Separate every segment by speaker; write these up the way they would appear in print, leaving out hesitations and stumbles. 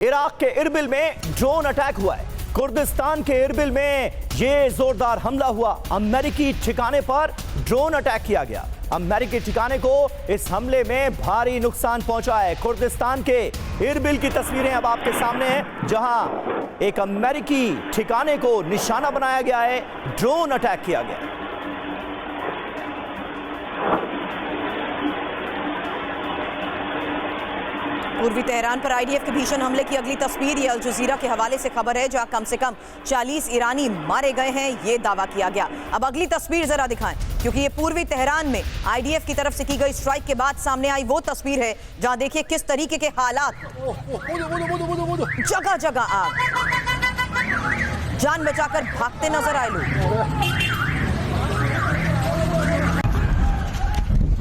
Speaker 1: Iraq के Erbil में drone attack हुआ है। कुर्दिस्तान के इरबिल में ये जोरदार हमला हुआ। अमेरिकी ठिकाने पर ड्रोन अटैक किया गया। अमेरिकी ठिकाने को इस हमले में भारी नुकसान पहुंचा है। कुर्दिस्तान के इरबिल की तस्वीरें अब आपके सामने हैं, जहां एक अमेरिकी ठिकाने को निशाना बनाया गया है, ड्रोन अटैक किया गया।
Speaker 2: पूर्वी तेहरान पर आईडीएफ के भीषण हमले की अगली तस्वीर ये अल जजीरा के हवाले से खबर है, जहां कम से कम 40 ईरानी मारे गए हैं, ये दावा किया गया। अब अगली तस्वीर जरा दिखाएं, क्योंकि ये पूर्वी तेहरान में आईडीएफ की तरफ से की गई स्ट्राइक के बाद सामने आई वो तस्वीर है, जहां देखिए किस तरीके के हालात, जगह जगह आग, जान बचाकर भागते नजर आए लोग।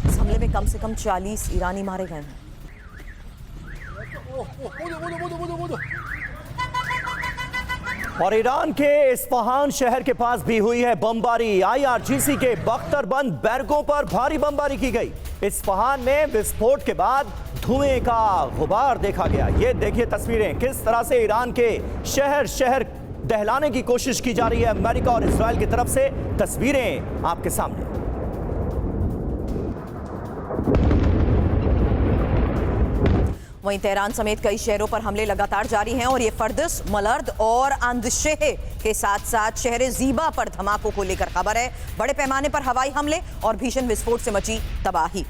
Speaker 2: इस हमले में कम से कम 40 ईरानी मारे गए हैं।
Speaker 1: और ईरान के इस्फहान शहर के पास भी हुई है बमबारी। आईआरजीसी के बख्तरबंद बैरकों पर भारी बमबारी की गई। इस्फहान में विस्फोट के बाद धुएं का गुबार देखा गया। ये देखिए तस्वीरें, किस तरह से ईरान के शहर शहर दहलाने की कोशिश की जा रही है अमेरिका और इजराइल की तरफ से। तस्वीरें आपके सामने।
Speaker 2: वहीं तेहरान समेत कई शहरों पर हमले लगातार जारी हैं और ये फर्दस, मलर्द और अंदशेह के साथ साथ शहर ज़ीबा पर धमाकों को लेकर खबर है। बड़े पैमाने पर हवाई हमले और भीषण विस्फोट से मची तबाही।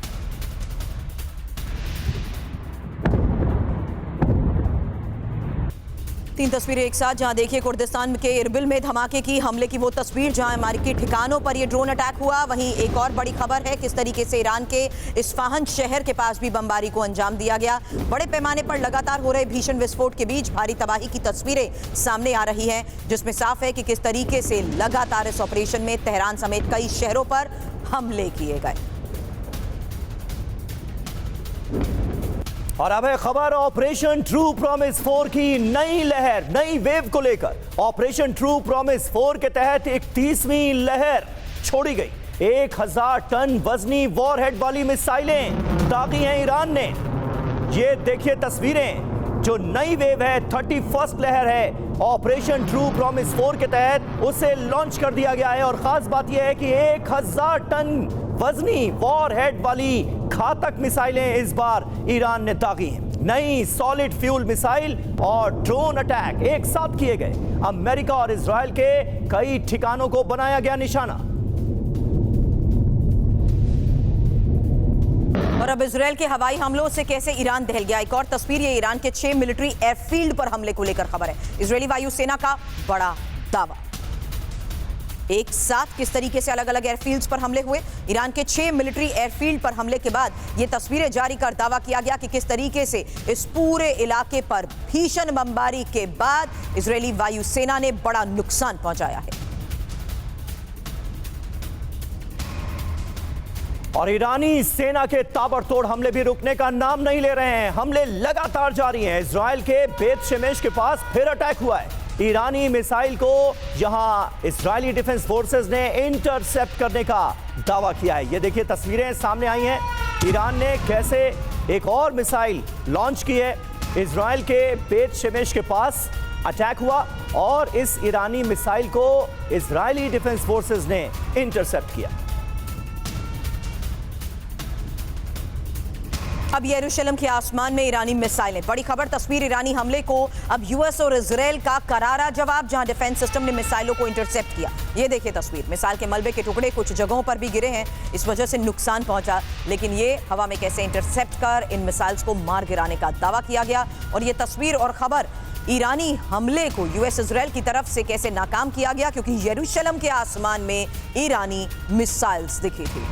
Speaker 2: तीन तस्वीरें एक साथ, जहां देखिए कुर्दिस्तान के इरबिल में धमाके की हमले की वो तस्वीर, जहां अमेरिकी ठिकानों पर ये ड्रोन अटैक हुआ। वहीं एक और बड़ी खबर है किस तरीके से ईरान के इस्फहान शहर के पास भी बमबारी को अंजाम दिया गया। बड़े पैमाने पर लगातार हो रहे भीषण विस्फोट के बीच भारी तबाही की तस्वीरें सामने आ रही हैं, जिसमें साफ है कि किस तरीके से लगातार इस ऑपरेशन में तेहरान समेत कई शहरों पर हमले किए गए।
Speaker 1: और अब है खबर ऑपरेशन ट्रू प्रॉमिस 4 की नई लहर, नई वेव को लेकर। ऑपरेशन ट्रू प्रॉमिस 4 के तहत 31वीं लहर छोड़ी गई। 1000 टन वजनी वॉरहेड वाली मिसाइलें दागी हैं ईरान ने। ये देखिए तस्वीरें, जो नई वेव है, 31st लहर है, ऑपरेशन ट्रू प्रॉमिस 4 के तहत उसे लॉन्च कर दिया गया है। और खास बात यह है कि 1000 टन वजनी वॉरहेड वाली घातक मिसाइलें इस बार ईरान ने दागी हैं। नई सॉलिड फ्यूल मिसाइल और ड्रोन अटैक एक साथ किए गए। अमेरिका और इजराइल के कई ठिकानों को बनाया गया निशाना।
Speaker 2: और अब इजराइल के हवाई हमलों से कैसे ईरान दहल गया। एक और तस्वीर, ये ईरान के 6 मिलिट्री एयरफील्ड पर हमले को लेकर खबर है। इजरायली वायुसेना का बड़ा दावा। एक साथ किस तरीके से अलग अलग एयरफील्ड्स पर हमले हुए। ईरान के 6 मिलिट्री एयरफील्ड पर हमले के बाद ये तस्वीरें जारी कर दावा किया गया कि किस तरीके से इस पूरे इलाके पर भीषण बमबारी के बाद इजरायली वायुसेना ने बड़ा नुकसान पहुंचाया है।
Speaker 1: और ईरानी सेना के ताबड़तोड़ हमले भी रुकने का नाम नहीं ले रहे हैं। हमले लगातार जारी हैं। इजराइल के बेत शेमेश के पास फिर अटैक हुआ है। ईरानी मिसाइल को यहां इजरायली डिफेंस फोर्सेस ने इंटरसेप्ट करने का दावा किया है। ये देखिए तस्वीरें सामने आई हैं, ईरान ने कैसे एक और मिसाइल लॉन्च की है। इजराइल के बेत शेमेश के पास अटैक हुआ और इस ईरानी मिसाइल को इजरायली डिफेंस फोर्सेस ने इंटरसेप्ट किया।
Speaker 2: अब यरूशलेम के आसमान में ईरानी मिसाइलें, बड़ी खबर। तस्वीर ईरानी हमले को अब यूएस और इजराइल का करारा जवाब, जहां डिफेंस सिस्टम ने मिसाइलों को इंटरसेप्ट किया। ये देखिए तस्वीर, मिसाइल के मलबे के टुकड़े कुछ जगहों पर भी गिरे हैं, इस वजह से नुकसान पहुंचा। लेकिन ये हवा में कैसे इंटरसेप्ट कर इन मिसाइल्स को मार गिराने का दावा किया गया। और ये तस्वीर और खबर ईरानी हमले को यूएस इजराइल की तरफ से कैसे नाकाम किया गया, क्योंकि यरूशलेम के आसमान में ईरानी मिसाइल्स दिखी थी।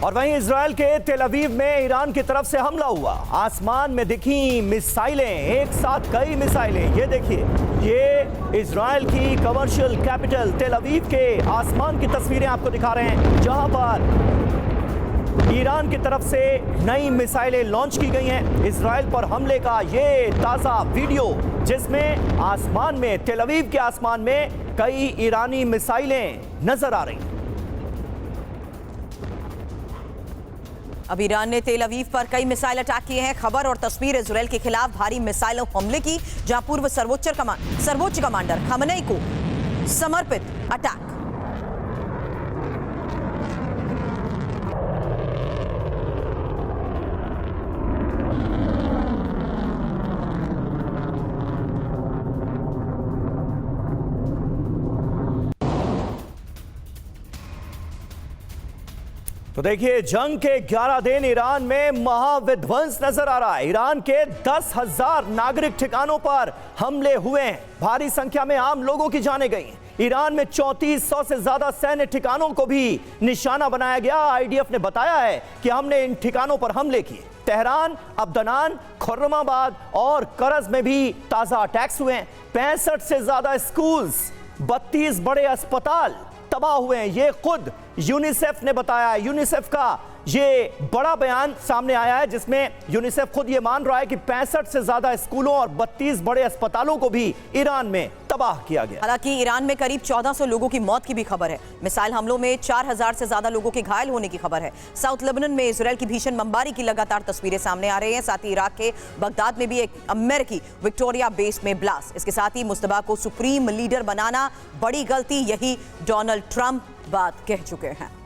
Speaker 1: और वहीं इजराइल के तेल अवीव में ईरान की तरफ से हमला हुआ। आसमान में दिखी मिसाइलें, एक साथ कई मिसाइलें। ये देखिए, ये इजराइल की कमर्शियल कैपिटल तेल अवीव के आसमान की तस्वीरें आपको दिखा रहे हैं, जहां पर ईरान की तरफ से नई मिसाइलें लॉन्च की गई हैं। इजराइल पर हमले का ये ताज़ा वीडियो, जिसमें आसमान में, तेल अवीव के आसमान में कई ईरानी मिसाइलें नजर आ रही हैं।
Speaker 2: अब ईरान ने तेल अवीव पर कई मिसाइल अटैक किए हैं। खबर और तस्वीर इजरायल के खिलाफ भारी मिसाइल हमले की, जहां पूर्व सर्वोच्च कमांडर खमेनी को समर्पित अटैक।
Speaker 1: तो देखिए, जंग के 11 दिन ईरान में महाविध्वंस नजर आ रहा है। ईरान के 10,000 नागरिक ठिकानों पर हमले हुए हैं। भारी संख्या में आम लोगों की जानें गई। ईरान में 3400 से ज्यादा सैन्य ठिकानों को भी निशाना बनाया गया। आईडीएफ ने बताया है कि हमने इन ठिकानों पर हमले किए। तेहरान, अब्दनान, खुर्रमाबाद और करज में भी ताजा अटैक्स हुए हैं। 65 से ज्यादा स्कूल्स, 32 बड़े अस्पताल तबाह हुए हैं। ये खुद यूनिसेफ ने बताया। यूनिसेफ का ये बड़ा बयान सामने आया है, जिसमें यूनिसेफ खुद ये मान रहा है कि 65 से ज्यादा स्कूलों और 32 बड़े अस्पतालों को भी ईरान में तबाह किया गया।
Speaker 2: हालांकि ईरान में करीब 1400 लोगों की मौत की भी खबर है। मिसाइल हमलों में 4000 से ज्यादा लोगों के घायल होने की खबर है। साउथ लेबनान में इजरायल की भीषण बमबारी की लगातार तस्वीरें सामने आ रही हैं। साथ ही इराक के बगदाद में भी एक अमेरिकी विक्टोरिया बेस में ब्लास्ट। इसके साथ ही मुस्तफा को सुप्रीम लीडर बनाना बड़ी गलती, यही डोनाल्ड ट्रंप बात कह चुके हैं।